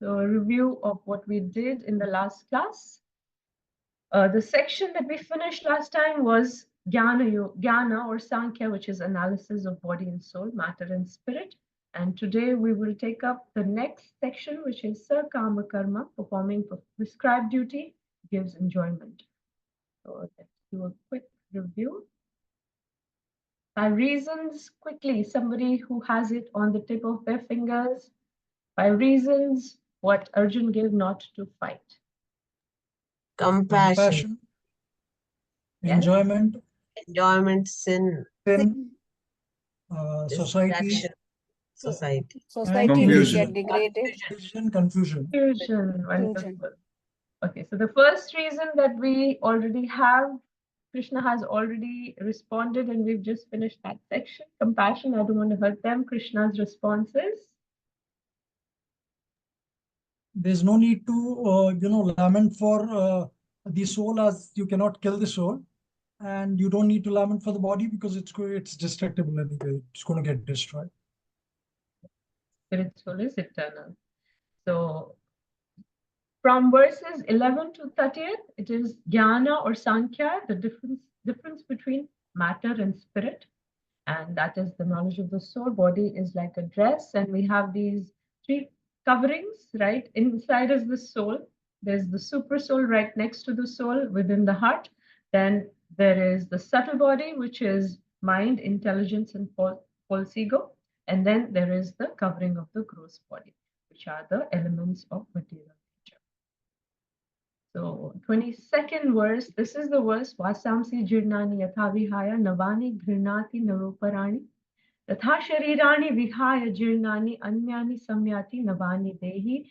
So a review of what we did in the last class. The section that we finished last time was Jnana or Sankhya, which is analysis of body and soul, matter and spirit. And today we will take up the next section, which is Sakama Karma, performing prescribed duty gives enjoyment. So let's do a quick review. By reasons, quickly, somebody who has it on the tip of their fingers. By reasons, what Arjun gave not to fight. Compassion, Yes. Enjoyment, enjoyment, sin, sin, society, distraction, society. Society will Confusion. get degraded. confusion. Confusion. Wonderful. Okay, so the first reason that we already have, Krishna has already responded and we've just finished that section. Compassion, I don't want to hurt them. Krishna's responses. There's no need to, lament for the soul, as you cannot kill the soul, and you don't need to lament for the body because it's destructible anyway. It's going to get destroyed. Spirit soul is eternal. So from verses 11 to 30th, it is Jnana or Sankhya, the difference between matter and spirit. And that is the knowledge of the soul. Body is like a dress, and we have these three coverings, right? Inside is the soul. There's the super soul right next to the soul within the heart. Then there is the subtle body, which is mind, intelligence, and false ego. And then there is the covering of the gross body, which are the elements of material nature. So 22nd verse, this is the verse, Vasamsi jirnani yatha vihaya navani ghrnati naroparani tatha sharirani vihaya jirnani anyani samyati navani dehi.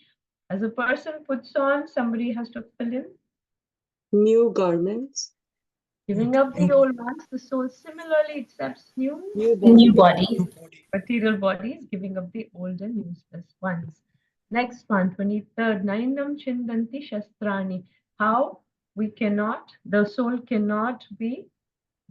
As a person puts on, somebody has to fill in. New garments. Giving up the old ones, the soul similarly accepts new body. material bodies, giving up the old and useless ones. Next one, 23rd, Nainam Chindanti Shastrani. How the soul cannot be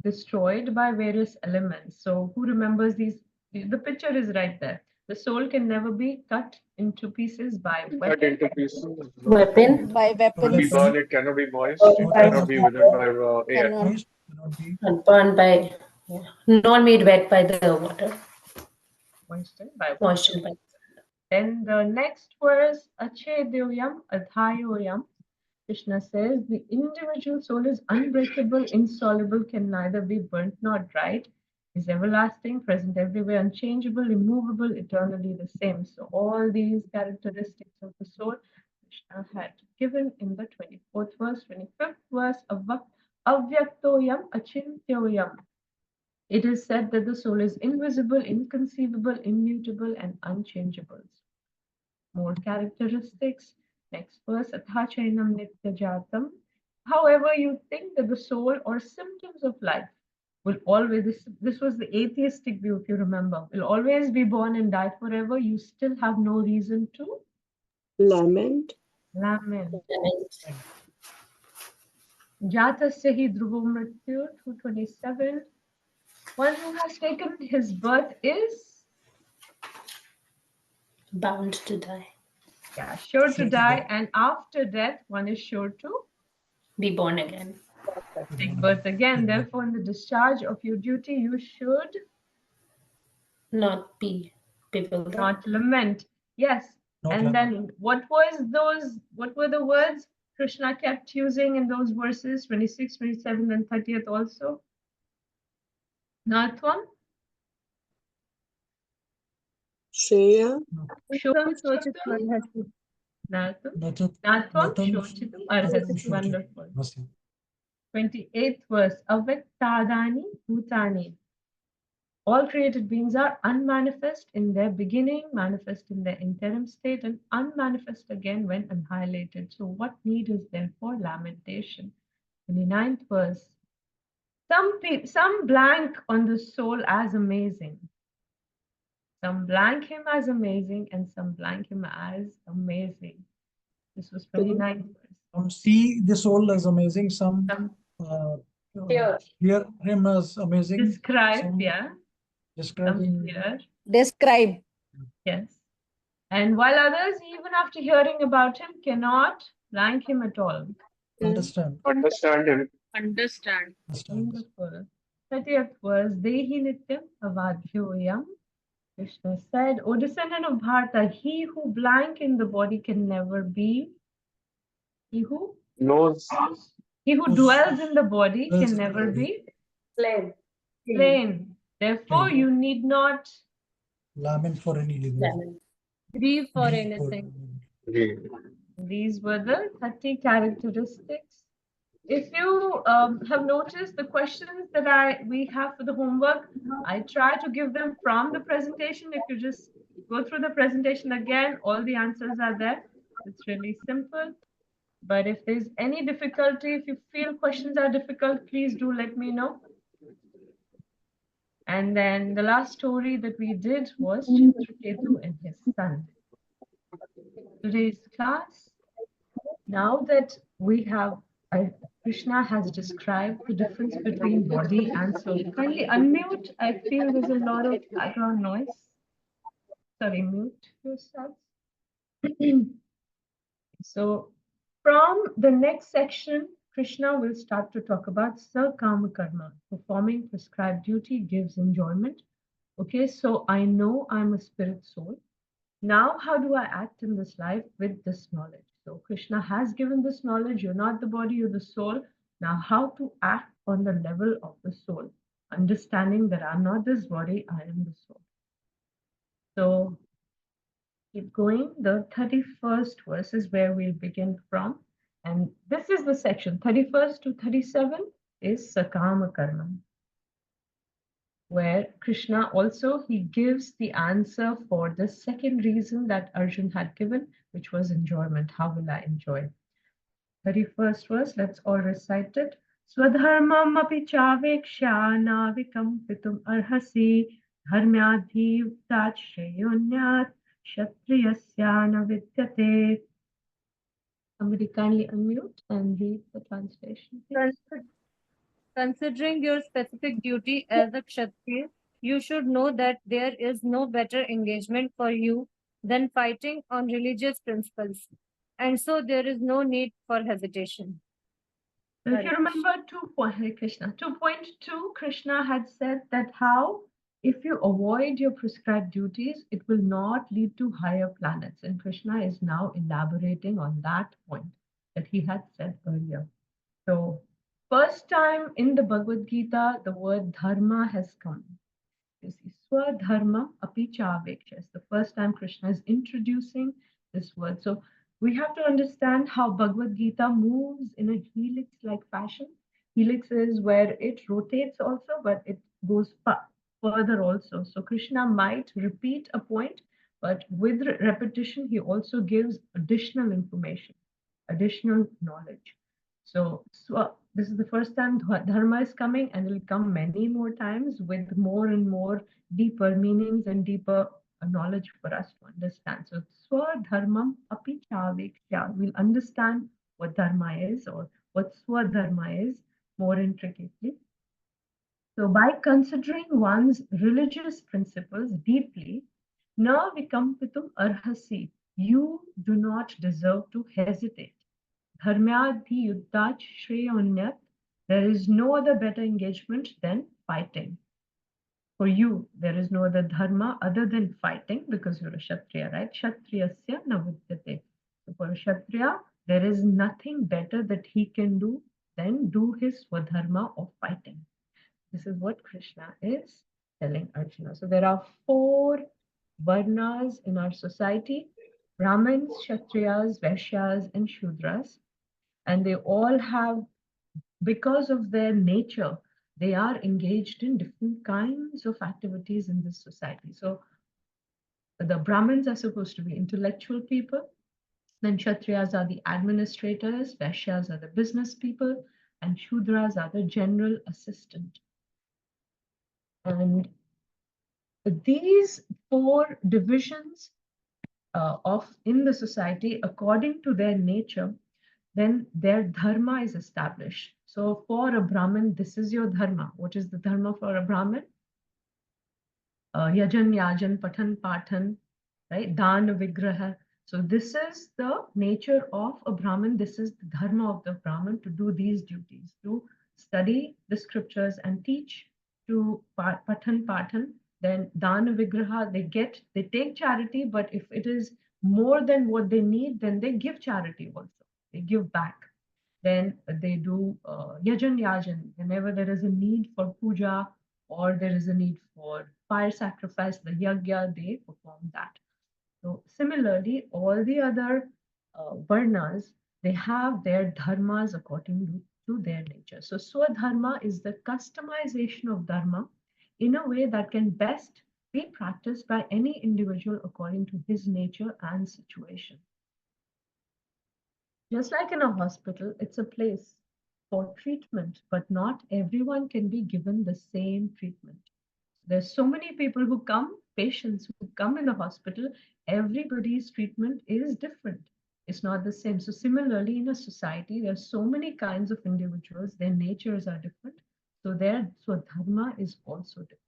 destroyed by various elements. So who remembers these? The picture is right there. The soul can never be cut into pieces by Cut into pieces. Weapon. By Cannot be weapons. burned, it cannot be moist, it cannot be withered by air. Cannot. Moist, cannot be. And burned by, not made wet by the water. moistened by Moistened by. Then the next verse, Achedoyam Adhayoyam. Krishna says the individual soul is unbreakable, insoluble, can neither be burnt nor dried, is everlasting, present everywhere, unchangeable, immovable, eternally the same. So all these characteristics of the soul, Krishna had given in the 24th verse, 25th verse, Avyaktoyam Achintyoyam. It is said that the soul is invisible, inconceivable, immutable, and unchangeable. More characteristics. Next verse, Athachainam Nitya Jatam. However, you think that the soul or symptoms of life will always, this was the atheistic view, if you remember, will always be born and die forever. You still have no reason to Lament. lament. Jatasya hi dhruvo mrityu, 227. One who has taken his birth is Bound to die. sure to die, and after death, one is sure to Be born again. take birth again. Therefore, in the discharge of your duty, you should Not be bewildered. not lament. Yes. Not And lament. then what were the words Krishna kept using in those verses, 26, 27, and 30th also? Natvam, Shreya. Shokam, Sochitam, Natam, Natvam, Shochitam, Arhasi. Wonderful. 28th verse, Avittadani Bhutani. All created beings are unmanifest in their beginning, manifest in their interim state, and unmanifest again when annihilated. So what need is there for lamentation? 29th verse, some blank on the soul as amazing. Some blank him as amazing, and some blank him as amazing. This was 29th verse. Some see the soul as amazing. Some Hear. hear him as amazing. Describe, Some yeah. describe Some him. fear, Describe. yes. And while others, even after hearing about him, cannot rank him at all. Understand. Understand him. Understand. Understand. Wonderful. 30th was Dehi Nityam Avadhyoyam. Krishna said, O descendant of Bharata, he who blank in the body can never be. He who Knows. dwells in the body Dwells can in the never body. be Plain. plain. Therefore, Plain. you need not Lament for any reason. Lemon. Grieve for Grieve anything. These were the 30 characteristics. If you have noticed the questions that we have for the homework, I try to give them from the presentation. If you just go through the presentation again, all the answers are there. It's really simple. But if there's any difficulty, if you feel questions are difficult, please do let me know. And then the last story that we did was Chitraketu and his son. Today's class, now that we have, Krishna has described the difference between body and soul. Kindly unmute. I feel there's a lot of background noise. Sorry, mute yourselves. So from the next section, Krishna will start to talk about Sakama Karma. Performing prescribed duty gives enjoyment. Okay, so I know I'm a spirit soul. Now, how do I act in this life with this knowledge? So Krishna has given this knowledge. You're not the body, you're the soul. Now, how to act on the level of the soul, understanding that I'm not this body, I am the soul. So keep going. The 31st verse is where we'll begin from. And this is the section, 31st to 37 is Sakama Karma, where Krishna also, he gives the answer for the second reason that Arjun had given, which was enjoyment. How will I enjoy? 31st verse, let's all recite it. Swadharmam api chaveksha navikampitum arhasi dharmyadhi tat shreyonyat kshatriyasya na vidyate. Somebody kindly unmute and read the translation. please. Considering your specific duty as a Kshatriya, you should know that there is no better engagement for you than fighting on religious principles. And so there is no need for hesitation. So if you remember 2.2, Krishna had said that how if you avoid your prescribed duties, it will not lead to higher planets. And Krishna is now elaborating on that point that he had said earlier. So first time in the Bhagavad Gita, the word dharma has come. You see, swadharma api chaveksha. It's the first time Krishna is introducing this word. So we have to understand how Bhagavad Gita moves in a helix-like fashion. Helix is where it rotates also, but it goes further also. So Krishna might repeat a point, but with repetition, he also gives additional information, additional knowledge. So this is the first time dharma is coming, and it will come many more times with more and more deeper meanings and deeper knowledge for us to understand. So swadharmam api chaveksha. We'll understand what dharma is or what swadharma is more intricately. So by considering one's religious principles deeply, na vikampitum arhasi. You do not deserve to hesitate. Dharmyadhi yuddhach shreyonyat. There is no other better engagement than fighting. For you, there is no other dharma other than fighting because you're a Kshatriya, right? Kshatriyasya na vidyate. So for a Kshatriya, there is nothing better that he can do than do his swadharma of fighting. This is what Krishna is telling Arjuna. So there are 4 varnas in our society: Brahmins, Kshatriyas, Vaishyas, and Shudras. And they all have, because of their nature, they are engaged in different kinds of activities in this society. So the Brahmins are supposed to be intellectual people, then Kshatriyas are the administrators, Vaishyas are the business people, and Shudras are the general assistant. And these 4 divisions in the society, according to their nature, then their dharma is established. So for a Brahmin, this is your dharma. What is the dharma for a Brahmin? Yajan, Yajan, Patan, Patan, right? Dana Vigraha. So this is the nature of a Brahmin. This is the dharma of the Brahmin, to do these duties, to study the scriptures and teach, to Patan. Then Dana Vigraha, they take charity, but if it is more than what they need, then they give charity also. They give back. Then they do yajan. Whenever there is a need for puja or there is a need for fire sacrifice, the yagya, they perform that. So similarly, all the other varnas, they have their dharmas according to their nature. So Swadharma is the customization of dharma in a way that can best be practiced by any individual according to his nature and situation. Just like in a hospital, it's a place for treatment, but not everyone can be given the same treatment. There's so many people who come, patients who come in the hospital, everybody's treatment is different. It's not the same. So similarly, in a society, there's so many kinds of individuals, their natures are different. So their Swadharma is also different.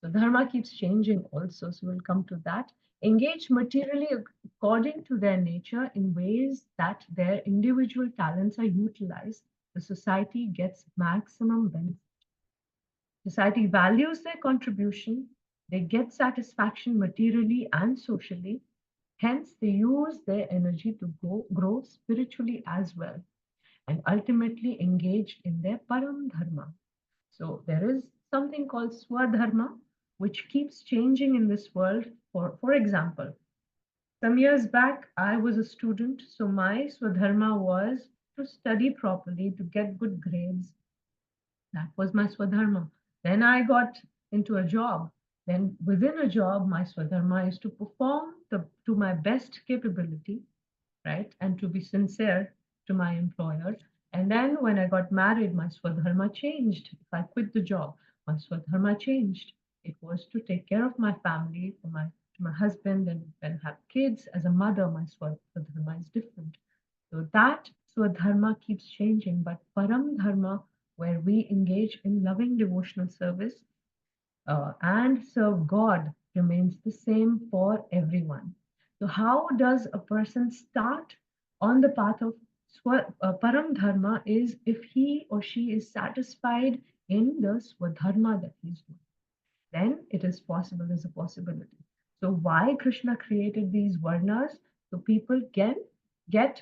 So dharma keeps changing also, so we'll come to that. Engage materially according to their nature in ways that their individual talents are utilized. The society gets maximum benefit. Society values their contribution. They get satisfaction materially and socially. Hence, they use their energy to grow spiritually as well, and ultimately engage in their param dharma. So there is something called swadharma, which keeps changing in this world. For example, some years back, I was a student, so my swadharma was to study properly, to get good grades. That was my swadharma. Then I got into a job. Then within a job, my swadharma is to perform to my best capability, right? And to be sincere to my employer. And then when I got married, my swadharma changed. If I quit the job, my swadharma changed. It was to take care of my family, for my husband, and have kids. As a mother, my swadharma is different. So that swadharma keeps changing, but param dharma, where we engage in loving devotional service and serve God, remains the same for everyone. So how does a person start on the path of param dharma is if he or she is satisfied in the swadharma that he's doing. Then it is possible, there's a possibility. So why Krishna created these varnas? So people can get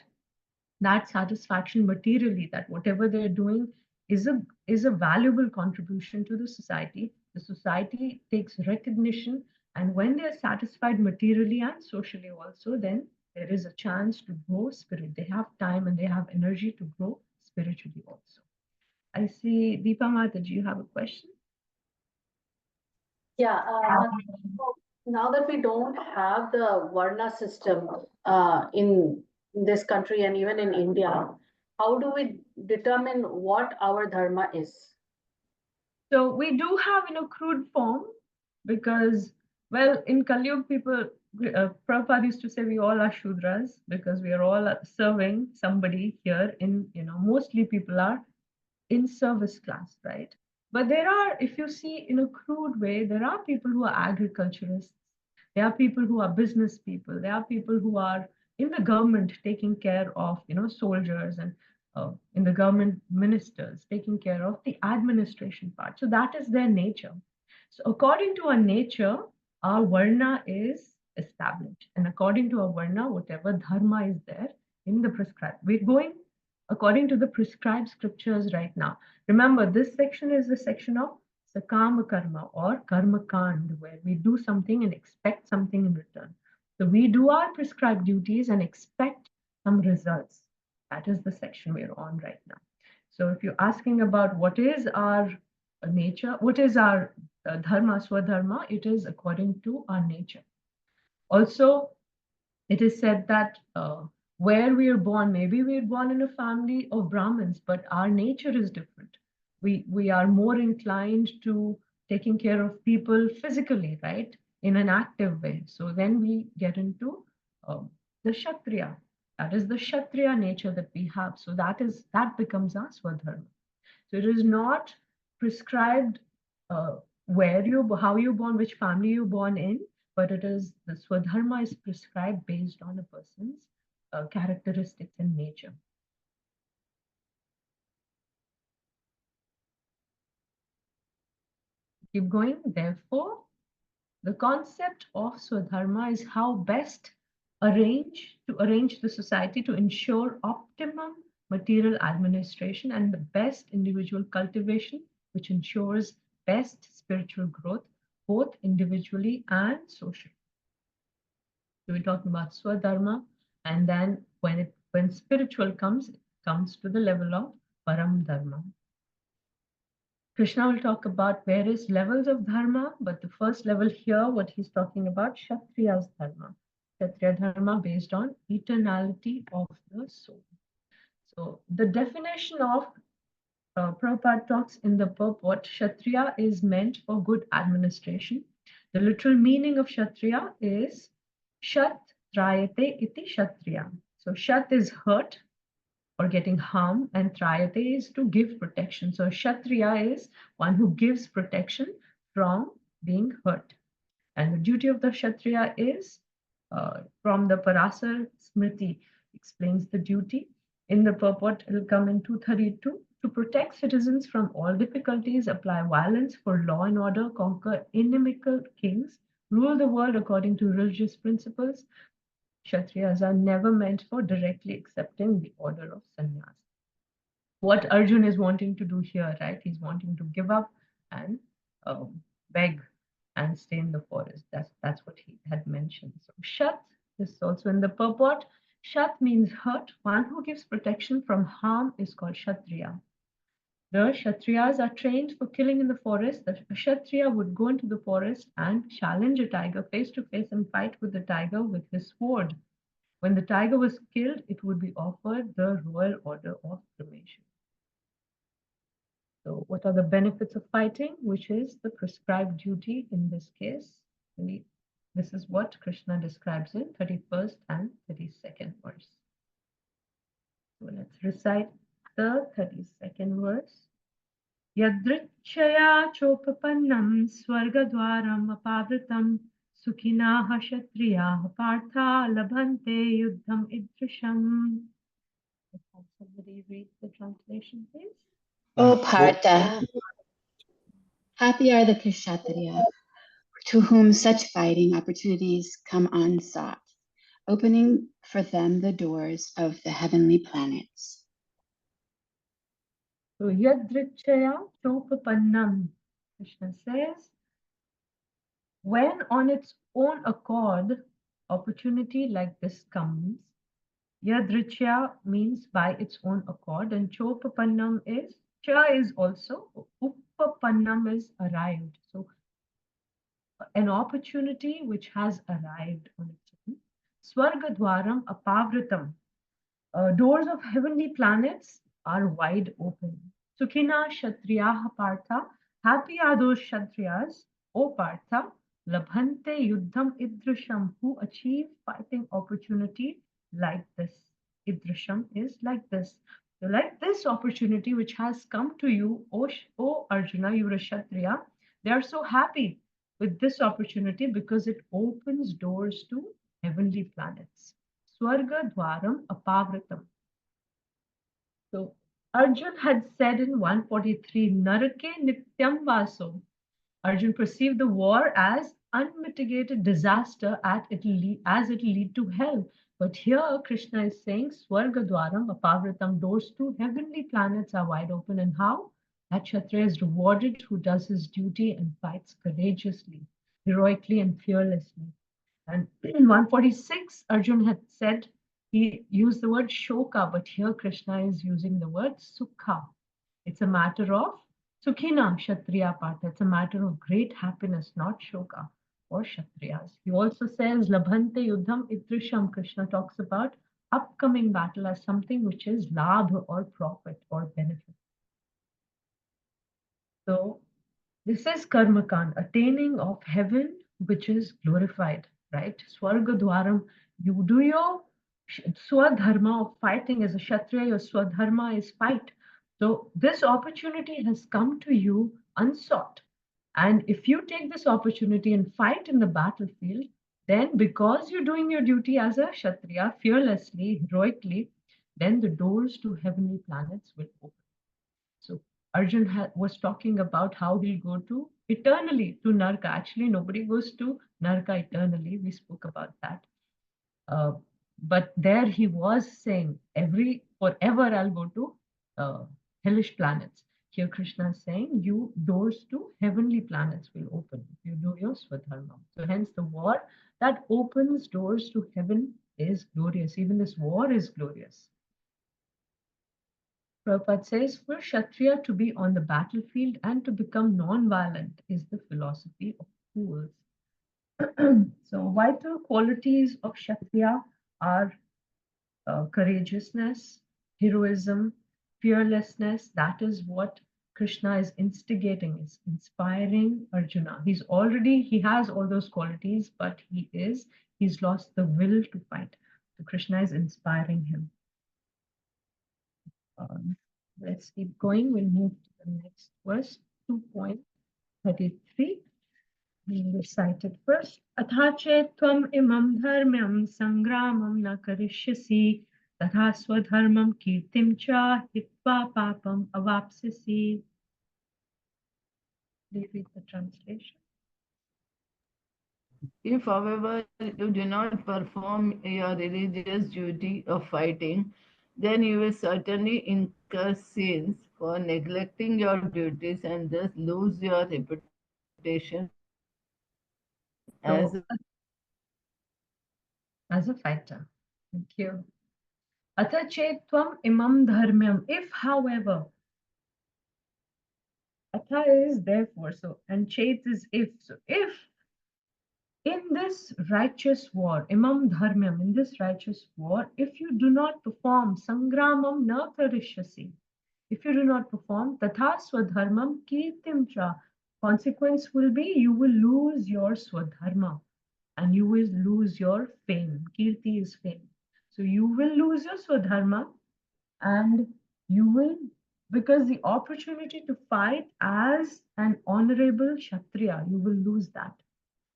that satisfaction materially, that whatever they're doing is a valuable contribution to the society. The society takes recognition, and when they're satisfied materially and socially also, then there is a chance to grow spirit. They have time and they have energy to grow spiritually also. I see Deepa Mata, do you have a question? Yeah, so now that we don't have the Varna system in this country and even in India, how do we determine what our dharma is? So we do have in a crude form because, well, in Kali Yuga, people, Prabhupada used to say we all are Shudras because we are all serving somebody here mostly people are in service class, right? But there are, if you see in a crude way, there are people who are agriculturists. There are people who are business people. There are people who are in the government taking care of, soldiers and in the government ministers taking care of the administration part. So that is their nature. So according to our nature, our varna is established. And according to our varna, whatever dharma is there in the prescribed, we're going according to the prescribed scriptures right now. Remember, this section is the section of Sakama Karma or Karma Kand, where we do something and expect something in return. So we do our prescribed duties and expect some results. That is the section we're on right now. So if you're asking about what is our nature, what is our dharma, swadharma, it is according to our nature. Also, it is said that where we are born, maybe we are born in a family of Brahmins, but our nature is different. We are more inclined to taking care of people physically, right, in an active way. So then we get into the Kshatriya. That is the Kshatriya nature that we have. So that becomes our Swadharma. So it is not prescribed how you're born, which family you're born in, but it is the Swadharma is prescribed based on a person's characteristics and nature. Keep going. Therefore, the concept of Swadharma is how best arrange the society to ensure optimum material administration and the best individual cultivation, which ensures best spiritual growth, both individually and socially. So we're talking about Swadharma, and then when spiritual comes, it comes to the level of Param Dharma. Krishna will talk about various levels of dharma, but the first level here, what he's talking about, Kshatriya's dharma. Kshatriya dharma based on eternality of the soul. So the definition of Prabhupada talks in the purport, Kshatriya is meant for good administration. The literal meaning of Kshatriya is Shat Trayate iti Kshatriya. So Shat is hurt or getting harm, and Trayate is to give protection. So Kshatriya is one who gives protection from being hurt. And the duty of the Kshatriya is from the Parasar Smriti explains the duty. In the purport, it will come in 232. To protect citizens from all difficulties, apply violence for law and order, conquer inimical kings, rule the world according to religious principles. Kshatriyas are never meant for directly accepting the order of sannyas. What Arjun is wanting to do here, right? He's wanting to give up and beg and stay in the forest. That's what he had mentioned. So Shat is also in the purport. Shat means hurt. One who gives protection from harm is called Kshatriya. The Kshatriyas are trained for killing in the forest. The Kshatriya would go into the forest and challenge a tiger face to face and fight with the tiger with his sword. When the tiger was killed, it would be offered the royal order of cremation. So what are the benefits of fighting, which is the prescribed duty in this case? This is what Krishna describes in 31st and 32nd verse. So let's recite the 32nd verse. Yadrichaya chopapannam swargadwaram apavritam sukhinaha kshatriyaha partha labhante yuddham idrisham. Can somebody read the translation, please? O Partha, happy are the Kshatriya, to whom such fighting opportunities come unsought, opening for them the doors of the heavenly planets. So Yadrichaya Chopapannam, Krishna says, when on its own accord, opportunity like this comes, Yadrichya means by its own accord, and Chopapannam is, Cha is also, Uppapannam is arrived. So an opportunity which has arrived on its own. Swargadwaram apavritam, doors of heavenly planets are wide open. Sukhina Kshatriyaha Partha, happy are those Kshatriyas, O Partha, labhante yuddham idrisham, who achieve fighting opportunity like this. Idrisham is like this. So like this opportunity which has come to you, O Arjuna, you are a Kshatriya, they are so happy with this opportunity because it opens doors to heavenly planets. Swarga Dwaram Apavritam. So Arjun had said in 143, Narake Nityam Vaso. Arjun perceived the war as unmitigated disaster as it lead to hell. But here Krishna is saying, Swarga Dwaram Apavritam, doors to heavenly planets are wide open. And how? That Kshatriya is rewarded who does his duty and fights courageously, heroically and fearlessly. And in 146, Arjun had said, he used the word shoka, but here Krishna is using the word sukha. It's a matter of sukhina kshatriya partha. It's a matter of great happiness, not shoka or kshatriyas. He also says, labhante yuddham idrisham. Krishna talks about upcoming battle as something which is labh or profit or benefit. So this is karmakand, attaining of heaven which is glorified, right? Swarga dwaram, you do your swadharma of fighting as a kshatriya, your swadharma is fight. So this opportunity has come to you unsought, And if you take this opportunity and fight in the battlefield, then because you're doing your duty as a Kshatriya fearlessly, heroically, then the doors to heavenly planets will open. So Arjun was talking about how he'll go to eternally to Narka. Actually, nobody goes to Narka eternally. We spoke about that. But there he was saying, forever I'll go to hellish planets. Here Krishna is saying, you doors to heavenly planets will open if you do your Swadharma. So hence the war that opens doors to heaven is glorious. Even this war is glorious. Prabhupada says, for Kshatriya to be on the battlefield and to become non-violent is the philosophy of fools. So vital qualities of Kshatriya are courageousness, heroism, fearlessness. That is what Krishna is instigating, is inspiring Arjuna. He has all those qualities, but he's lost the will to fight. So Krishna is inspiring him. Let's keep going. We'll move to the next verse, 2.33. We'll recite it first. Athache tvam imam dharmyam sangramam na karishyasi tatha swadharmam kirtim cha hitva papam avapsisi. Please read the translation. If, however, you do not perform your religious duty of fighting, then you will certainly incur sins for neglecting your duties and thus lose your reputation as So, as a fighter. Thank you. Atha tvam imam dharmyam. If, however, atha is therefore, so, and chet is if. So, if in this righteous war, imam dharmyam, in this righteous war, if you do not perform sangramam na karishyasi, if you do not perform tatha swadharmam kirtim cha, consequence will be you will lose your swadharma and you will lose your fame. Kirti is fame. So you will lose your swadharma and you will, because the opportunity to fight as an honorable Kshatriya, you will lose that.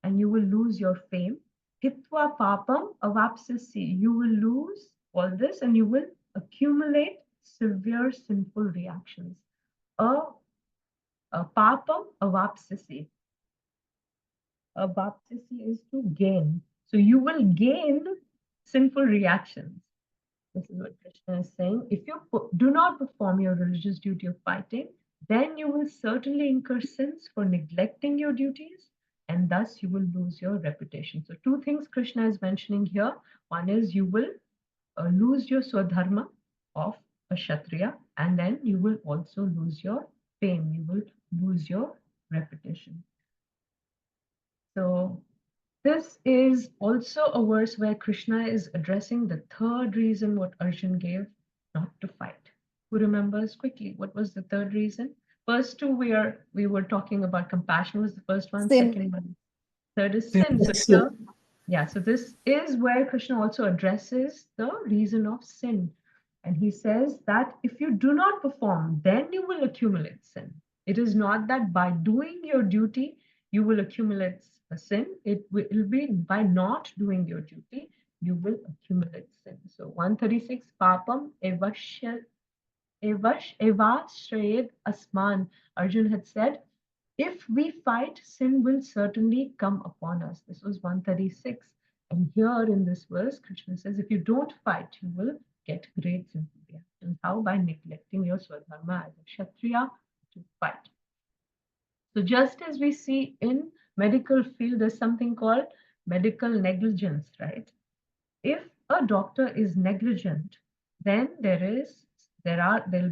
And you will lose your fame. Hitva papam avapsasi. You will lose all this and you will accumulate severe sinful reactions. A papam avapsasi. Avapsasi is to gain. So you will gain sinful reactions. This is what Krishna is saying. If you do not perform your religious duty of fighting, then you will certainly incur sins for neglecting your duties, and thus you will lose your reputation. So two things Krishna is mentioning here. One is you will lose your swadharma of a Kshatriya, and then you will also lose your fame. You will lose your reputation. So this is also a verse where Krishna is addressing the third reason what Arjun gave not to fight. Who remembers quickly? What was the third reason? First two we were talking about compassion was the first one. Sin. Second one. Third is Sin. sin. So here, yeah, so this is where Krishna also addresses the reason of sin. And he says that if you do not perform, then you will accumulate sin. It is not that by doing your duty, you will accumulate a sin. It will be by not doing your duty, you will accumulate sin. So 136, papam evashrayed asman. Arjun had said, if we fight, sin will certainly come upon us. This was 136. And here in this verse, Krishna says, if you don't fight, you will get great sinful reactions. How? By neglecting your swadharma as a Kshatriya to fight. So just as we see in medical field, there's something called medical negligence, right? If a doctor is negligent, then there'll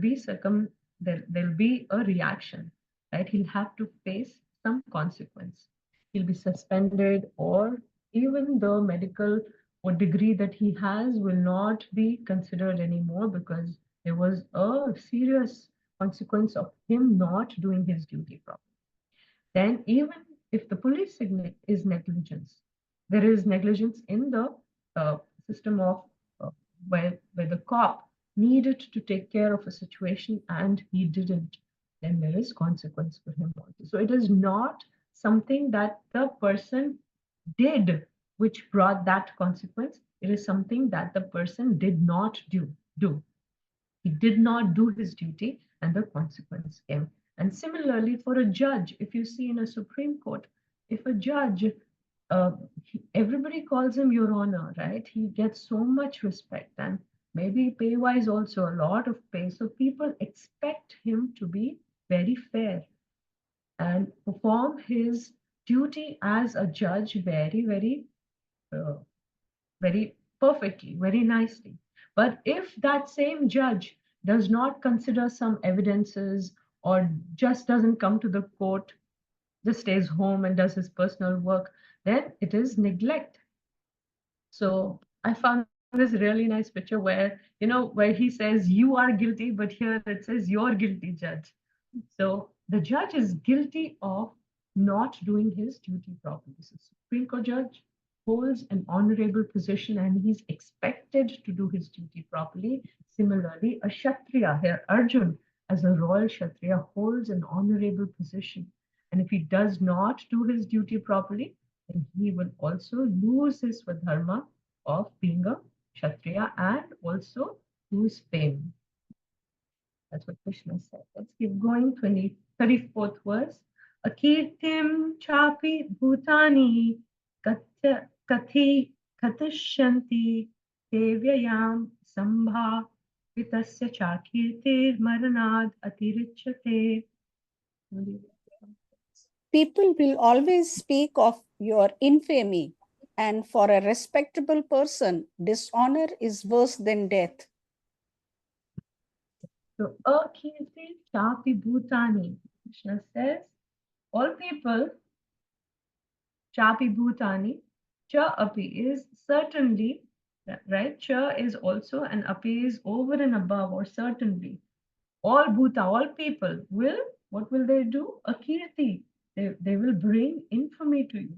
be a reaction, right? He'll have to face some consequence. He'll be suspended, or even the medical or degree that he has will not be considered anymore because there was a serious consequence of him not doing his duty properly. Then even if the police is negligence, there is negligence in the system of where the cop needed to take care of a situation and he didn't. then there is consequence for him also. So it is not something that the person did which brought that consequence. It is something that the person did not do. He did not do his duty and the consequence came. And similarly, for a judge, if you see in a Supreme Court, if a judge, everybody calls him Your Honor, right? He gets so much respect and maybe pay wise also a lot of pay. So people expect him to be very fair and perform his duty as a judge uh, very perfectly, very nicely. But if that same judge does not consider some evidences or just doesn't come to the court, just stays home and does his personal work, then it is neglect. So I found this really nice picture where, where he says, you are guilty, but here it says, you're guilty, judge. So the judge is guilty of not doing his duty properly. So Supreme Court judge holds an honorable position and he's expected to do his duty properly. Similarly, a Kshatriya, here Arjun, as a royal Kshatriya, holds an honorable position. And if he does not do his duty properly, then he will also lose his Swadharma of being a Kshatriya and also lose fame. That's what Krishna said. Let's keep going. 34th verse. Akirtim chapi bhutani kathi katishanti devyayam sambha vitasya chakirtir maranad atirichyate. People will always speak of your infamy, and for a respectable person, dishonor is worse than death. So, akirti chapi bhutani. Krishna says, all people, chapi bhutani, cha api is certainly, right? Cha is also, and api is over and above or certainly. All bhuta, all people will, what will they do? Akirti. They will bring infamy to you.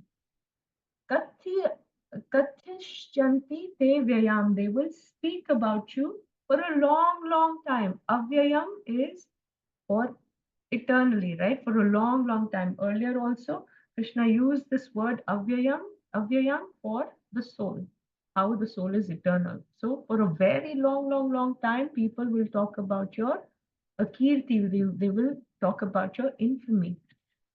Kathishyanti te vyayam. They will speak about you for a long, long time. Avyayam is for eternally, right? For a long, long time. Earlier also, Krishna used this word avyayam for the soul, how the soul is eternal. So for a very long, long, long time, people will talk about your akirti, they will talk about your infamy.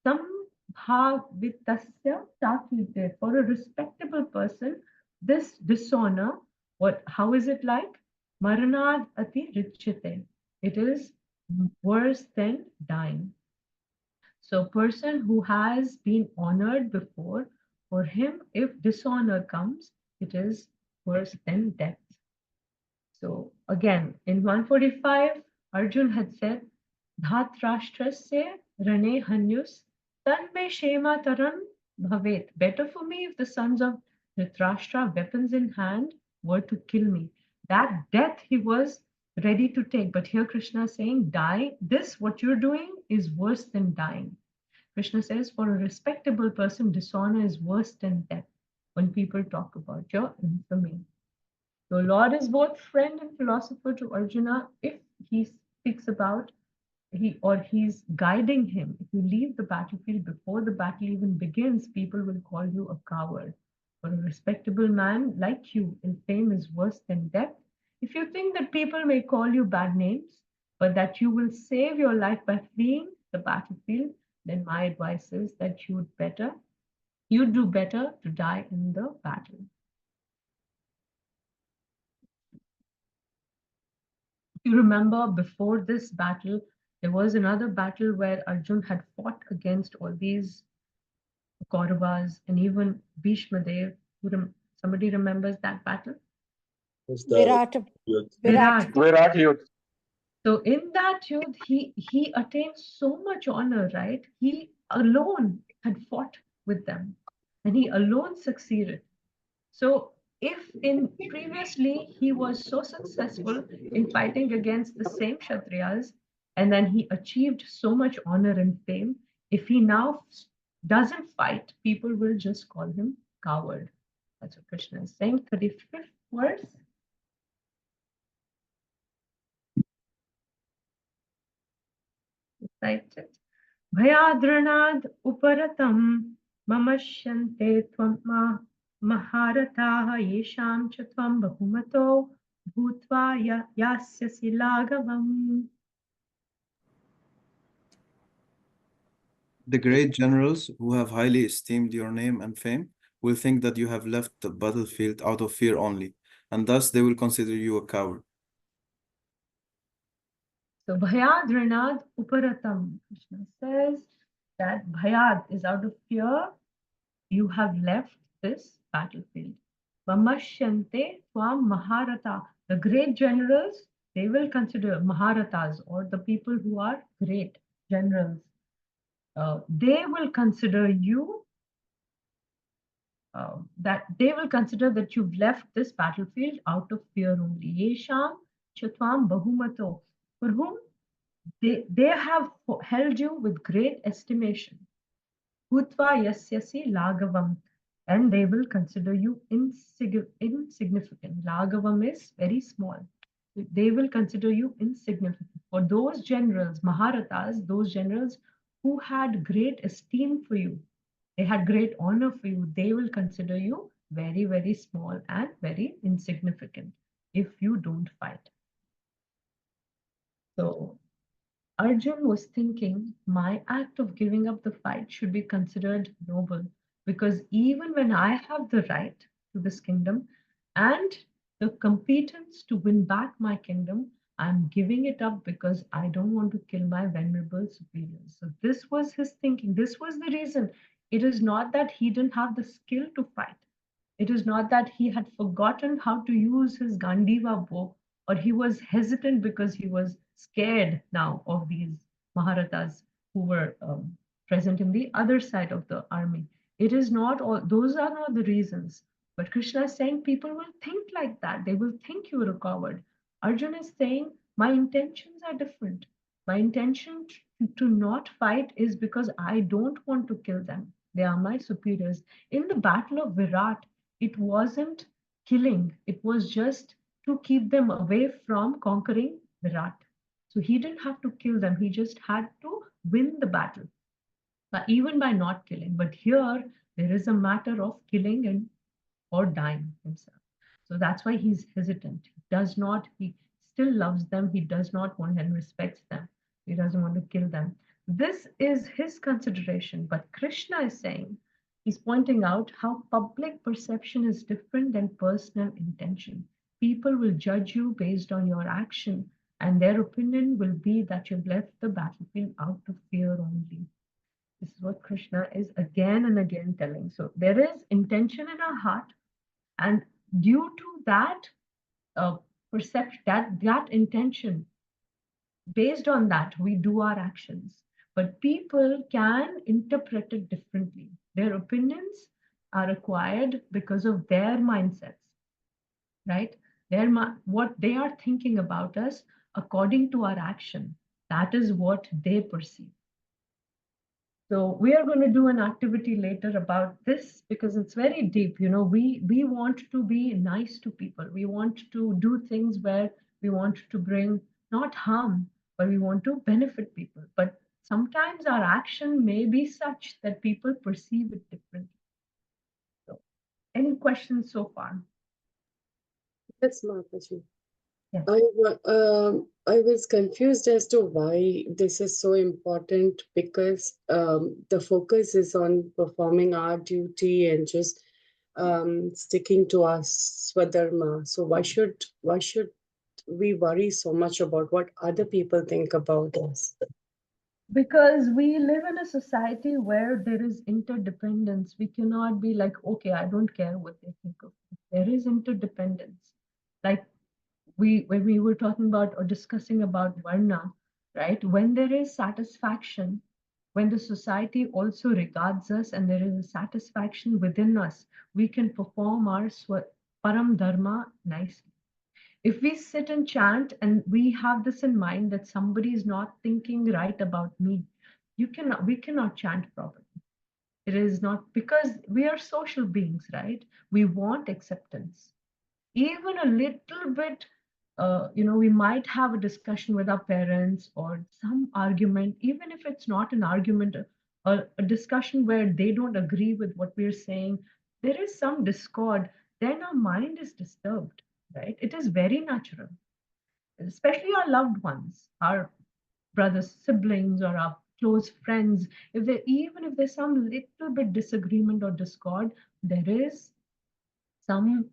Sambhavitasya chakirte. For a respectable person, this dishonor, how is it like? Maranad ati richyate. It is worse than dying. So person who has been honored before, for him, if dishonor comes, it is worse than death. So again, in 145, Arjun had said, Dhatrashtrasya rane hanyus tanme shema taran bhavet. Better for me if the sons of Dhritarashtra, weapons in hand, were to kill me. That death he was ready to take. But here Krishna is saying, die. This, what you're doing, is worse than dying. Krishna says, for a respectable person, dishonor is worse than death when people talk about your infamy. So Lord is both friend and philosopher to Arjuna if he speaks about he's guiding him. If you leave the battlefield before the battle even begins, people will call you a coward. For a respectable man like you, in fame is worse than death. If you think that people may call you bad names, but that you will save your life by fleeing the battlefield, then my advice is that you'd do better to die in the battle. If you remember, before this battle, there was another battle where Arjun had fought against all these Kauravas and even Bhishma Dev. Somebody remembers that battle? Virat. Virat Youth. So in that youth, he attained so much honor, right? He alone had fought with them and he alone succeeded. So if previously he was so successful in fighting against the same Kshatriyas, and then he achieved so much honor and fame, if he now doesn't fight, people will just call him coward. That's what Krishna is saying. 35th verse. Right? Bhayadranad uparatam mamashante tvam maharataha yesham cha tvam bahumato bhutva yasyasi lagavam. The great generals who have highly esteemed your name and fame will think that you have left the battlefield out of fear only, and thus they will consider you a coward. So Bhayadranad Uparatam, Krishna says that Bhayad is out of fear, you have left this battlefield. Vamashyante Twam Maharata, the great generals, they will consider Maharatas or the people who are great generals. They will consider you that they will consider that you've left this battlefield out of fear only. Yesham Chatvam Bahumato, for whom they have held you with great estimation. Bhutva yasyasi lagavam, and they will consider you insignificant. Lagavam is very small. They will consider you insignificant. For those generals, Maharatas, those generals who had great esteem for you, they had great honor for you, they will consider you very, very small and very insignificant if you don't fight. So Arjun was thinking, my act of giving up the fight should be considered noble, because even when I have the right to this kingdom and the competence to win back my kingdom, I'm giving it up because I don't want to kill my venerable superiors. So this was his thinking. This was the reason. It is not that he didn't have the skill to fight. It is not that he had forgotten how to use his Gandiva bow, or he was hesitant because he was scared now of these Maharatas who were present in the other side of the army. It is not all, those are not the reasons. But Krishna is saying people will think like that. They will think you are a coward. Arjuna is saying, my intentions are different. My intention to not fight is because I don't want to kill them. They are my superiors. In the battle of Virat, it wasn't killing, it was just to keep them away from conquering Virat. So he didn't have to kill them, he just had to win the battle, but even by not killing. But here, there is a matter of killing and or dying himself. So that's why he's hesitant. He does not, he still loves them, he does not want and respects them. He doesn't want to kill them. This is his consideration. But Krishna is saying, he's pointing out how public perception is different than personal intention. People will judge you based on your action, and their opinion will be that you've left the battlefield out of fear only. This is what Krishna is again and again telling. So there is intention in our heart, and due to that perception, that intention, based on that, we do our actions. But people can interpret it differently. Their opinions are acquired because of their mindsets, right? What they are thinking about us according to our action, that is what they perceive. So we are going to do an activity later about this because it's very deep. You know, we want to be nice to people. We want to do things where we want to bring not harm, but we want to benefit people. But sometimes our action may be such that people perceive it differently. So, any questions so far? Yes, Mataji. Yes. I was confused as to why this is so important, because the focus is on performing our duty and just sticking to our Swadharma. So why should we worry so much about what other people think about us? Because we live in a society where there is interdependence. We cannot be like, okay, I don't care what they think of me. There is interdependence. Like when we were talking about or discussing about Varna, right? When there is satisfaction, when the society also regards us and there is a satisfaction within us, we can perform our Param Dharma nicely. If we sit and chant and we have this in mind that somebody is not thinking right about me, we cannot chant properly. It is not, because we are social beings, right? We want acceptance. Even a little bit we might have a discussion with our parents or some argument, even if it's not an argument, a discussion where they don't agree with what we're saying, there is some discord, then our mind is disturbed, right? It is very natural, especially our loved ones, our brothers, siblings, or our close friends. Even if there's some little bit disagreement or discord, there is some,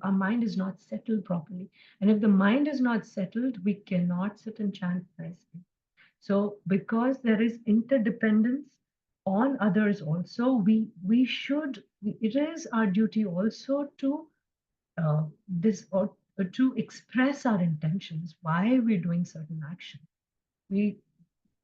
our mind is not settled properly. And if the mind is not settled, we cannot sit and chant nicely. So because there is interdependence on others also, it is our duty also to to express our intentions, why we're doing certain action.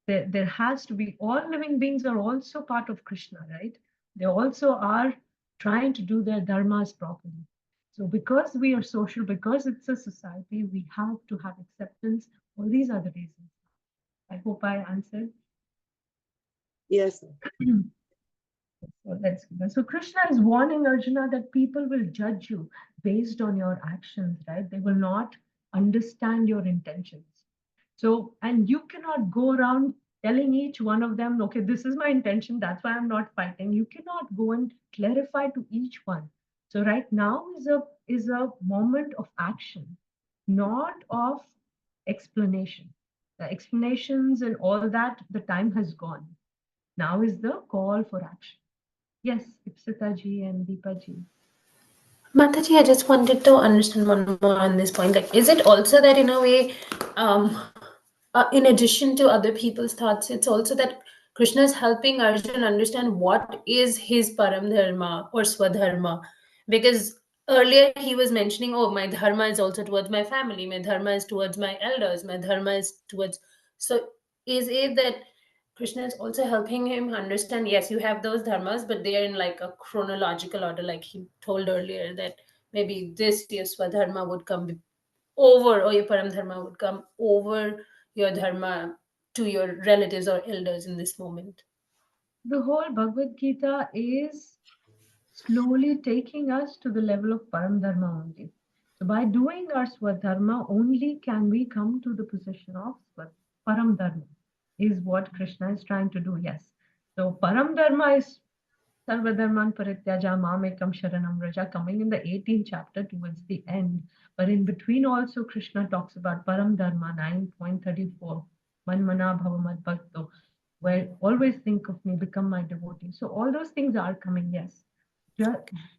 There has to be, all living beings are also part of Krishna, right? They also are trying to do their dharmas properly. So because we are social, because it's a society, we have to have acceptance. All these are the reasons. I hope I answered. Yes. So Krishna is warning Arjuna that people will judge you based on your actions, right? They will not understand your intentions. So, and you cannot go around telling each one of them, okay, this is my intention, that's why I'm not fighting. You cannot go and clarify to each one. So right now is a moment of action, not of explanation. The explanations and all that, the time has gone. Now is the call for action. Yes, Ipsita ji and Deepa ji. Mataji, I just wanted to understand one more on this point. Like, is it also that in a way, in addition to other people's thoughts, it's also that Krishna is helping Arjuna understand what is his param dharma or swadharma? Because earlier he was mentioning, oh, my dharma is also towards my family, my dharma is towards my elders, my dharma is towards. So is it that Krishna is also helping him understand, yes, you have those dharmas, but they are in like a chronological order, like he told earlier that maybe this your swadharma would come over, or your param dharma would come over your dharma to your relatives or elders in this moment. The whole Bhagavad Gita is slowly taking us to the level of param dharma only. So by doing our swadharma, only can we come to the position of param dharma, is what Krishna is trying to do. Yes. So param dharma is sarvadharman parityaja mamekam sharanam vraja, coming in the 18th chapter towards the end. But in between also Krishna talks about param dharma 9.34, manmana bhavamad bhakto, where always think of me, become my devotee. So all those things are coming, yes.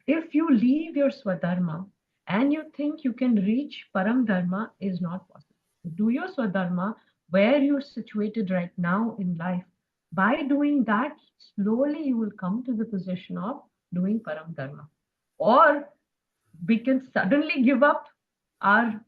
If you leave your swadharma and you think you can reach param dharma, is not possible. Do your swadharma where you're situated right now in life. By doing that, slowly you will come to the position of doing param dharma. Or we can suddenly give up our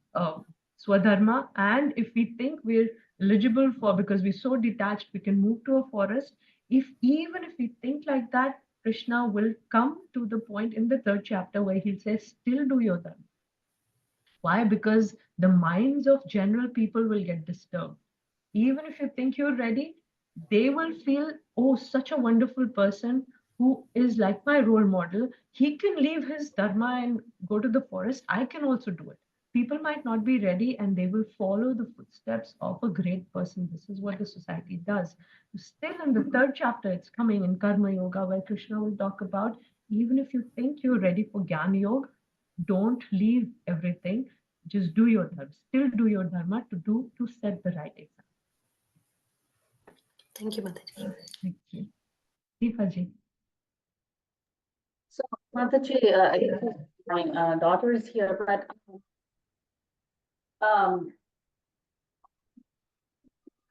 swadharma, and if we think we're eligible for, because we're so detached, we can move to a forest. Even if we think like that, Krishna will come to the point in the 3rd chapter where he'll say, still do your dharma. Why? Because the minds of general people will get disturbed. Even if you think you're ready, they will feel, oh, such a wonderful person who is like my role model. He can leave his dharma and go to the forest. I can also do it. People might not be ready and they will follow the footsteps of a great person. This is what the society does. Still in the 3rd chapter, it's coming in Karma Yoga, where Krishna will talk about, even if you think you're ready for Jnana Yoga, don't leave everything. Just do your dharma. Still do your dharma to set the right example. Thank you, Mataji. Thank you. Deepa ji. So, Mataji, my daughter is here, but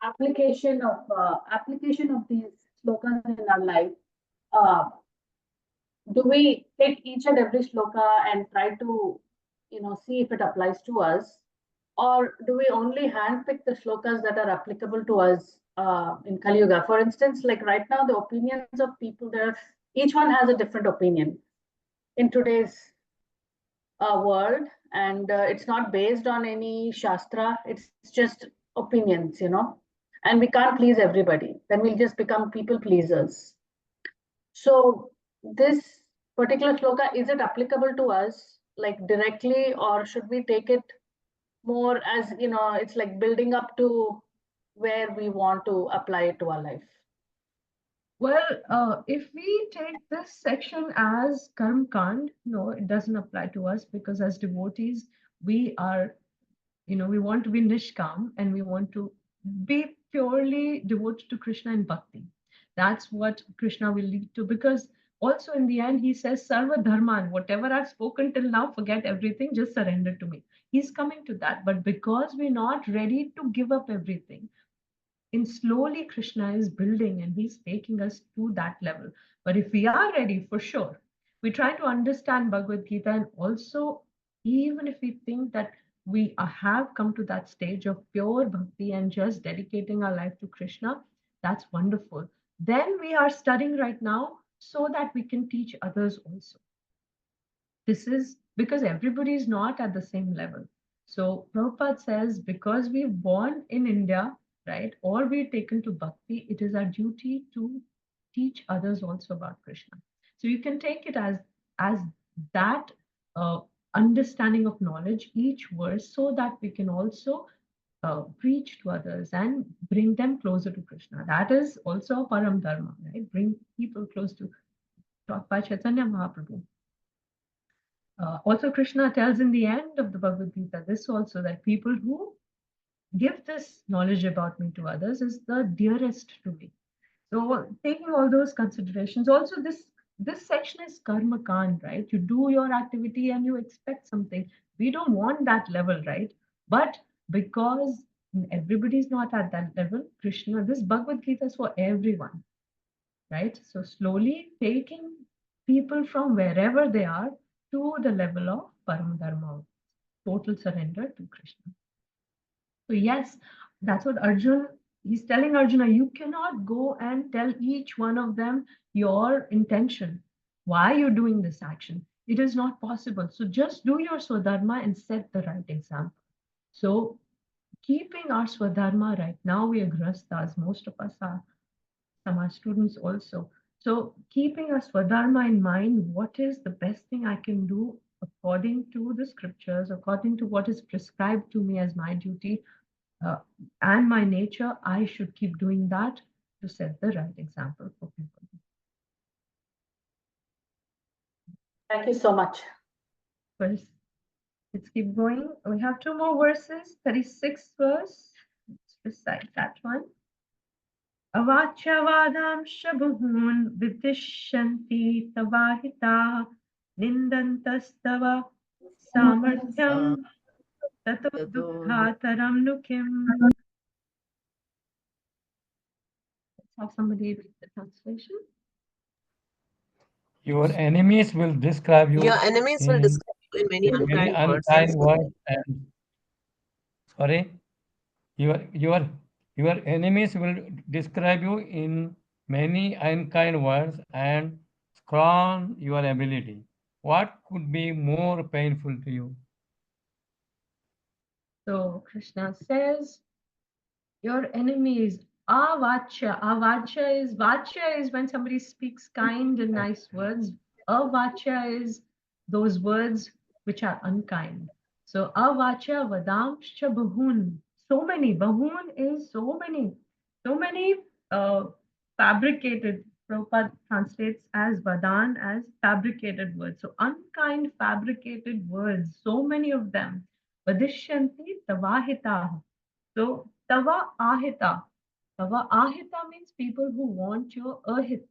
application of these slokas in our life. Do we take each and every sloka and try to, see if it applies to us, or do we only handpick the slokas that are applicable to us in Kali Yuga? For instance, like right now, the opinions of people there, each one has a different opinion in today's world, and it's not based on any shastra. It's just opinions, and we can't please everybody. Then we'll just become people pleasers. So this particular sloka, is it applicable to us, like directly, or should we take it more as, it's like building up to where we want to apply it to our life? Well, if we take this section as Karm Kand, no, it doesn't apply to us, because as devotees, we are, we want to be Nishkam and we want to be purely devoted to Krishna in bhakti. That's what Krishna will lead to, because also in the end, he says, Sarva Dharman, whatever I've spoken till now, forget everything, just surrender to me. He's coming to that. But because we're not ready to give up everything, in slowly Krishna is building and he's taking us to that level. But if we are ready, for sure, we try to understand Bhagavad Gita, and also, even if we think that we have come to that stage of pure bhakti and just dedicating our life to Krishna, that's wonderful. Then we are studying right now so that we can teach others also. This is because everybody is not at the same level. So Prabhupada says, because we're born in India, right, or we're taken to bhakti, it is our duty to teach others also about Krishna. So you can take it as that understanding of knowledge, each verse, so that we can also preach to others and bring them closer to Krishna. That is also Param Dharma, right? Bring people close to, taught by Chaitanya Mahaprabhu. Also, Krishna tells in the end of the Bhagavad Gita this also, that people who give this knowledge about me to others is the dearest to me. So, taking all those considerations, also this section is karma kand, right? You do your activity and you expect something. We don't want that level, right? But because everybody's not at that level, Krishna, this Bhagavad Gita is for everyone, right? So slowly taking people from wherever they are to the level of Param Dharma, total surrender to Krishna. So yes, that's what Arjun, he's telling Arjuna, you cannot go and tell each one of them your intention, why you're doing this action. It is not possible. So just do your Swadharma and set the right example. So keeping our Swadharma right now, we are Grahasthas, most of us are, some are students also. So keeping a Swadharma in mind, what is the best thing I can do according to the scriptures, according to what is prescribed to me as my duty and my nature, I should keep doing that to set the right example for people. Thank you so much. First, let's keep going. We have two more verses, 36th verse. Let's recite that one. Avachyavadamsha bhun vidishanti tavahita nindantastava samarthyam tato dukkhataram nukim. Let's have somebody read the translation. Your enemies will describe you. Your enemies will describe you in many unkind words. And sorry, your enemies will describe you in many unkind words and scorn your ability. What could be more painful to you? So Krishna says, your enemies, avachya. Vachya is when somebody speaks kind and nice words. Avachya is those words which are unkind. So avachya vadamscha bahun. So many. Bahun is so many fabricated. Prabhupada translates as vadan as fabricated words. So unkind fabricated words, so many of them. Vadishyanti tavahita. So tava ahita. Tava ahita means people who want your ahit,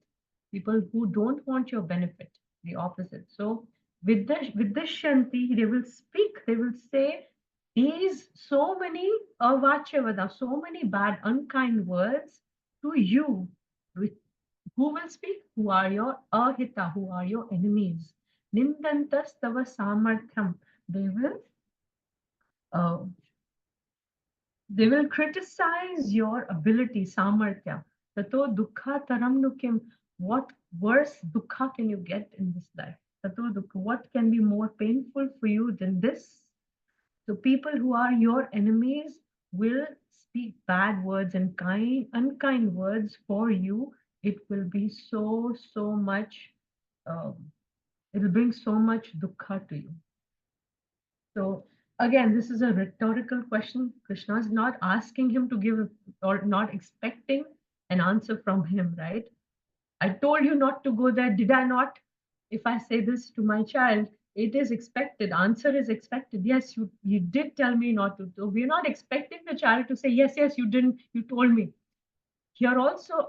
people who don't want your benefit, the opposite. So with the shanti, they will speak, they will say these so many avachyavada, so many bad, unkind words to you. Who will speak? Who are your ahita, who are your enemies. Nindantas tava samarthyam. They will criticize your ability, samarthya. Tato dukkha taram nukim. What worse dukkha can you get in this life? Tato dukkha. What can be more painful for you than this? So people who are your enemies will speak bad words and unkind words for you. It will be so much, it will bring so much dukkha to you. So again, this is a rhetorical question. Krishna is not asking him to give or not expecting an answer from him, right? I told you not to go there, did I not? If I say this to my child, it is expected. Answer is expected. Yes, you did tell me not to. So we're not expecting the child to say, yes, yes, you didn't, you told me. Here also,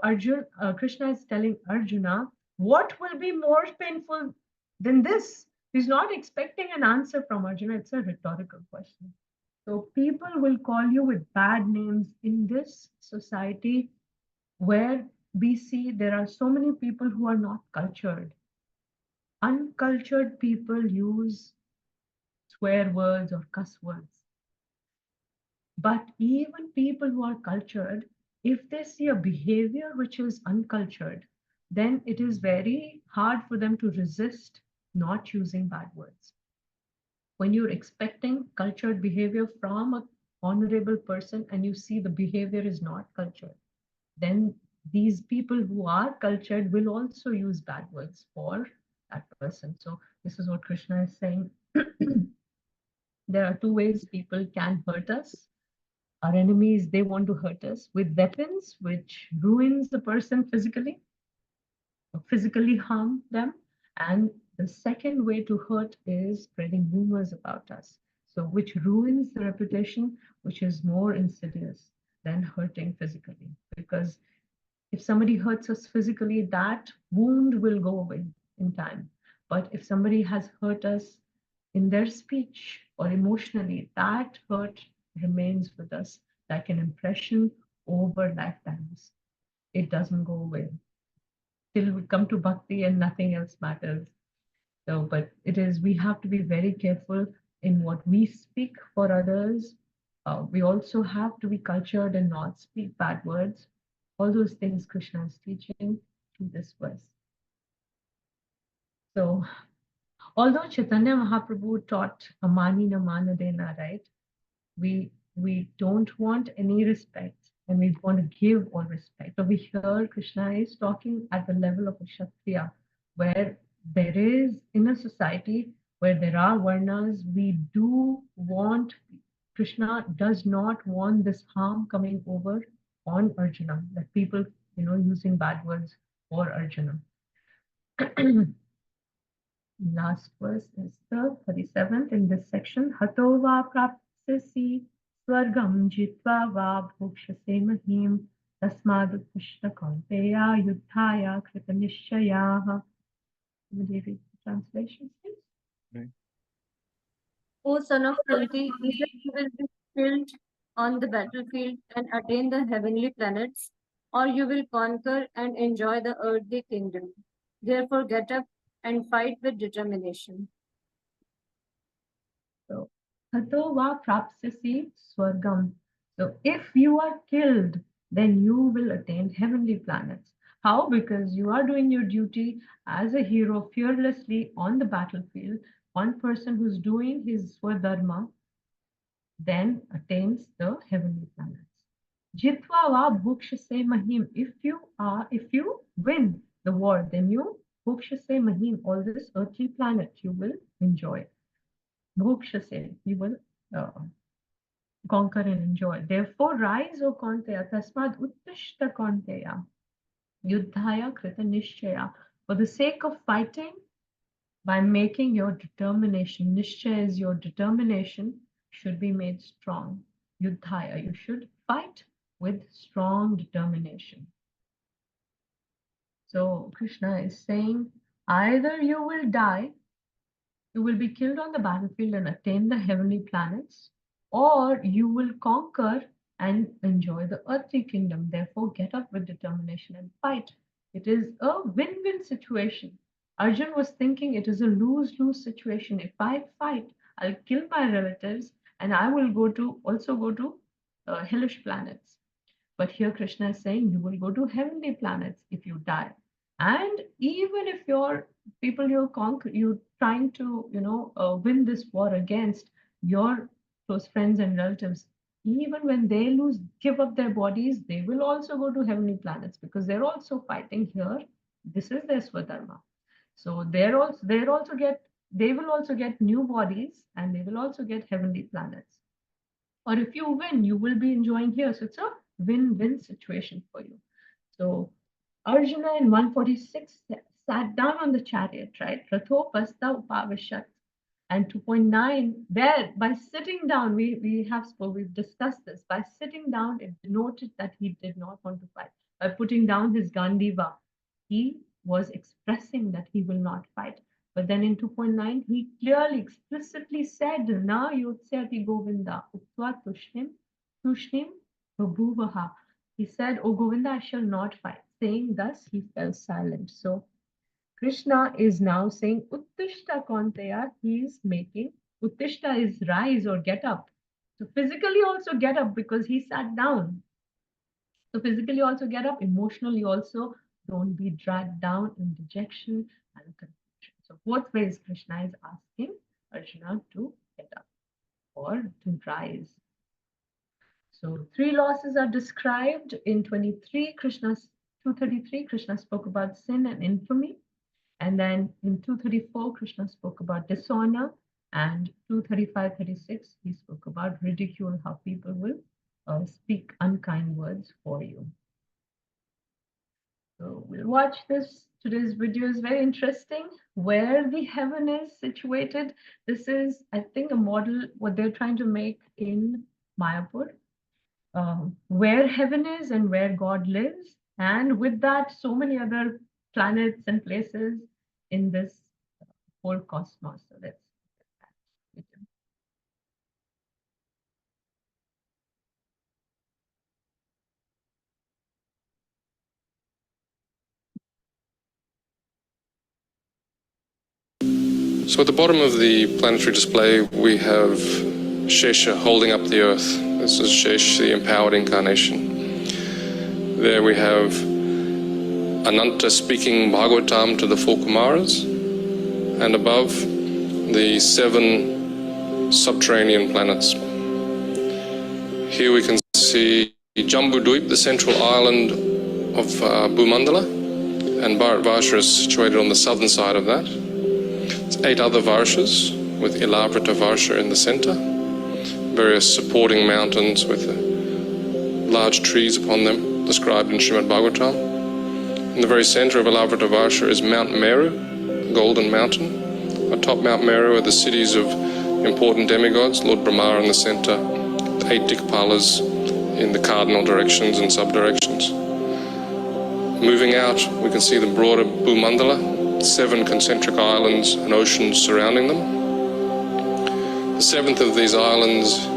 Krishna is telling Arjuna, what will be more painful than this? He's not expecting an answer from Arjuna. It's a rhetorical question. So people will call you with bad names in this society where we see there are so many people who are not cultured. Uncultured people use swear words or cuss words. But even people who are cultured, if they see a behavior which is uncultured, then it is very hard for them to resist not using bad words. When you're expecting cultured behavior from an honorable person and you see the behavior is not cultured, then these people who are cultured will also use bad words for that person. So this is what Krishna is saying. There are two ways people can hurt us. Our enemies, they want to hurt us with weapons, which ruins the person physically harm them. And the second way to hurt is spreading rumors about us. So which ruins the reputation, which is more insidious than hurting physically. Because if somebody hurts us physically, that wound will go away in time. But if somebody has hurt us in their speech or emotionally, that hurt remains with us like an impression over lifetimes. It doesn't go away till we come to bhakti and nothing else matters. So, but it is, we have to be very careful in what we speak for others. We also have to be cultured and not speak bad words. All those things Krishna is teaching through this verse. So, although Chaitanya Mahaprabhu taught Amani na Manadena, right? We don't want any respect and we want to give all respect. Over here, Krishna is talking at the level of a Kshatriya, where there is, in a society where there are varnas, we do want, Krishna does not want this harm coming over on Arjuna, that people, using bad words for Arjuna. Last verse is the 37th in this section. Hato va prapsasi swargam jitva va bhukshase mahim tasmad uttishta kaunteya yuddhaya krita nishchayaha. Will you read the translation, please? Right. O son of Kunti, either you will be killed on the battlefield and attain the heavenly planets, or you will conquer and enjoy the earthly kingdom. Therefore, get up and fight with determination. So, Hato va prapsasi swargam. So, if you are killed, then you will attain heavenly planets. How? Because you are doing your duty as a hero fearlessly on the battlefield. One person who's doing his swadharma then attains the heavenly planets. Jitva va bhukshase mahim. If you win the war, then you bhukshase mahim, all this earthly planet you will enjoy. Bhukshase, you will conquer and enjoy. Therefore, rise, O Kaunteya, tasmad uttishta Kaunteya, yuddhaya krita nishchaya. For the sake of fighting, by making your determination, nishchaya is your determination, should be made strong. Yuddhaya, you should fight with strong determination. So Krishna is saying, either you will die, you will be killed on the battlefield and attain the heavenly planets, or you will conquer and enjoy the earthly kingdom. Therefore, get up with determination and fight. It is a win-win situation. Arjun was thinking it is a lose-lose situation. If I fight, I'll kill my relatives and I will also go to hellish planets. But here Krishna is saying you will go to heavenly planets if you die. And even if your people you're trying to win this war against your close friends and relatives, even when they give up their bodies, they will also go to heavenly planets because they're also fighting here. This is their swadharma. So they also get they will also get new bodies and they will also get heavenly planets. Or if you win, you will be enjoying here. So it's a win-win situation for you. So Arjuna in 146 sat down on the chariot, right? Ratho pasta upavishat. And 2.9, there by sitting down, we've discussed this. By sitting down, it denoted that he did not want to fight. By putting down his Gandiva, he was expressing that he will not fight. But then in 2.9, he clearly, explicitly said, Na yotsati Govinda, Uktva tushnim babhuvaha. He said, O Govinda, I shall not fight. Saying thus, he fell silent. So Krishna is now saying, Uttishta Kaunteya, he is making, Uttishta is rise or get up. So physically also get up because he sat down. So physically also get up, emotionally also don't be dragged down in dejection and confusion. So both ways Krishna is asking Arjuna to get up or to rise. So 3 losses are described in 233, Krishna spoke about sin and infamy. And then in 234, Krishna spoke about dishonor. And 235-36, he spoke about ridicule, how people will speak unkind words for you. So we'll watch this. Today's video is very interesting. Where the heaven is situated. This is, I think, a model, what they're trying to make in Mayapur. Where heaven is and where God lives. And with that, so many other planets and places in this whole cosmos. So let's look at that. So at the bottom of the planetary display, we have Shesha holding up the earth. This is Shesh, the empowered incarnation. There we have Ananta speaking Bhagavatam to the 4 Kumaras, and above the 7 subterranean planets. Here we can see Jambudweep, the central island of Bhumandala, and Bharatvarsha is situated on the southern side of that. It's 8 other Varshas with Ilavrita Varsha in the center, various supporting mountains with large trees upon them described in Srimad Bhagavatam. In the very center of Ilavrita Varsha is Mount Meru, the Golden Mountain. Atop Mount Meru are the cities of important demigods, Lord Brahma in the center, the 8 Dikpalas in the cardinal directions and sub-directions. Moving out, we can see the broader Bhumandala, 7 concentric islands and oceans surrounding them. The 7th of these islands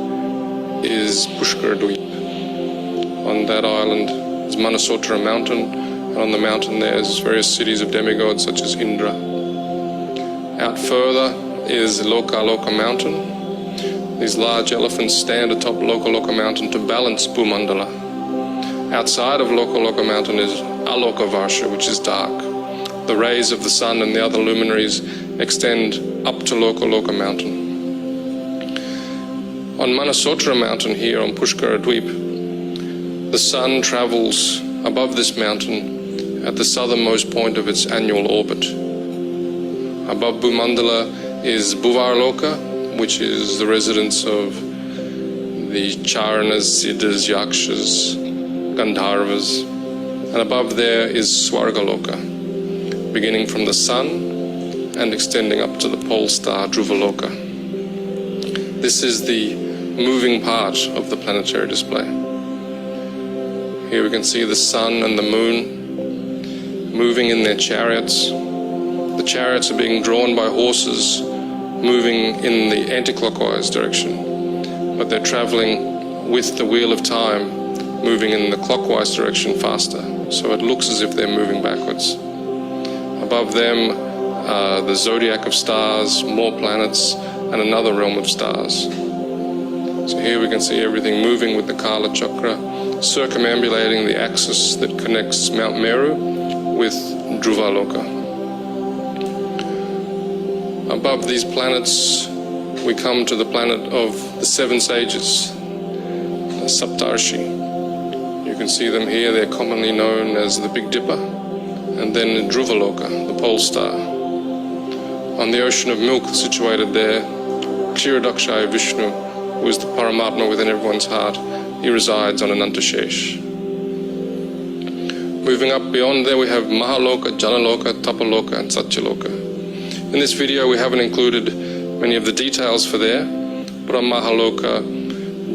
is Pushkaradweep. On that island is Manasotra mountain, and on the mountain there's various cities of demigods such as Indra. Out further is Lokaloka mountain. These large elephants stand atop Lokaloka mountain to balance Bhumandala. Outside of Lokaloka mountain is Aloka Varsha, which is dark. The rays of the sun and the other luminaries extend up to Lokaloka mountain. On Manasotra mountain here on Pushkaradweep, the sun travels above this mountain at the southernmost point of its annual orbit. Above Bhumandala is Bhuvarloka, which is the residence of the Charanas, Siddhas, Yakshas, Gandharvas, and above there is Swargaloka, beginning from the sun and extending up to the pole star Dhruvaloka. This is the moving part of the planetary display. Here we can see the sun and the moon moving in their chariots. The chariots are being drawn by horses moving in the anti-clockwise direction, but they're traveling with the wheel of time, moving in the clockwise direction faster, so it looks as if they're moving backwards. Above them are the zodiac of stars, more planets, and another realm of stars. So here we can see everything moving with the Kala Chakra, circumambulating the axis that connects Mount Meru with Dhruvaloka. Above these planets, we come to the planet of the 7 sages, the Saptarshi. You can see them here, they're commonly known as the Big Dipper, and then Dhruvaloka, the pole star. On the ocean of milk situated there, Kshirodakshaya Vishnu, who is the Paramatma within everyone's heart, he resides on Anantashesh. Moving up beyond there, we have Mahaloka, Janaloka, Tapaloka, and Satyaloka. In this video, we haven't included many of the details for there, but on Mahaloka,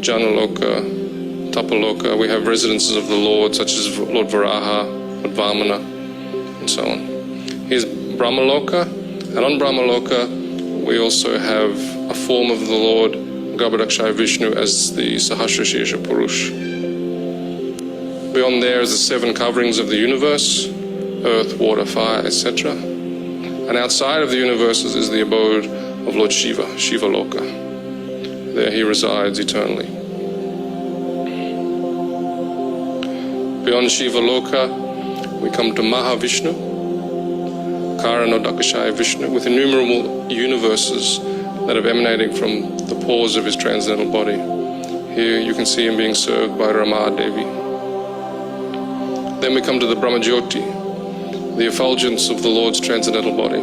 Janaloka, Tapaloka, we have residences of the Lord, such as Lord Varaha, Lord Vamana, and so on. Here's Brahmaloka, and on Brahmaloka, we also have a form of the Lord Garbhodakshaya Vishnu as the Sahasrashesha Purush. Beyond there is the 7 coverings of the universe, earth, water, fire, etc. And outside of the universes is the abode of Lord Shiva, Shiva Loka. There he resides eternally. Beyond Shiva Loka, we come to Mahavishnu, Karanodakashaya Vishnu, with innumerable universes that are emanating from the pores of his transcendental body. Here you can see him being served by Rama Devi. Then we come to the Brahmajyoti, the effulgence of the Lord's transcendental body.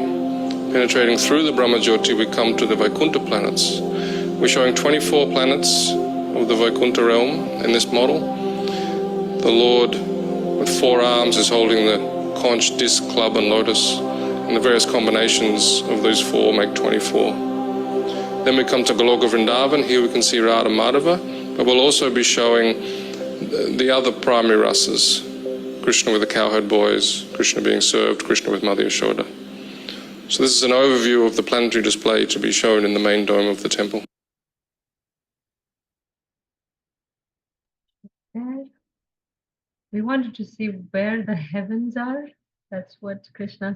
Penetrating through the Brahmajyoti, we come to the Vaikuntha planets. We're showing 24 planets of the Vaikuntha realm in this model. The Lord with 4 arms is holding the conch, disc, club, and lotus, and the various combinations of those 4 make 24. Then we come to Goloka Vrindavan. Here we can see Radha Madhava, but we'll also be showing the other primary rasas. Krishna with the cowherd boys, Krishna being served, Krishna with Mother Yashoda. So this is an overview of the planetary display to be shown in the main dome of the temple. There. We wanted to see where the heavens are. That's what Krishna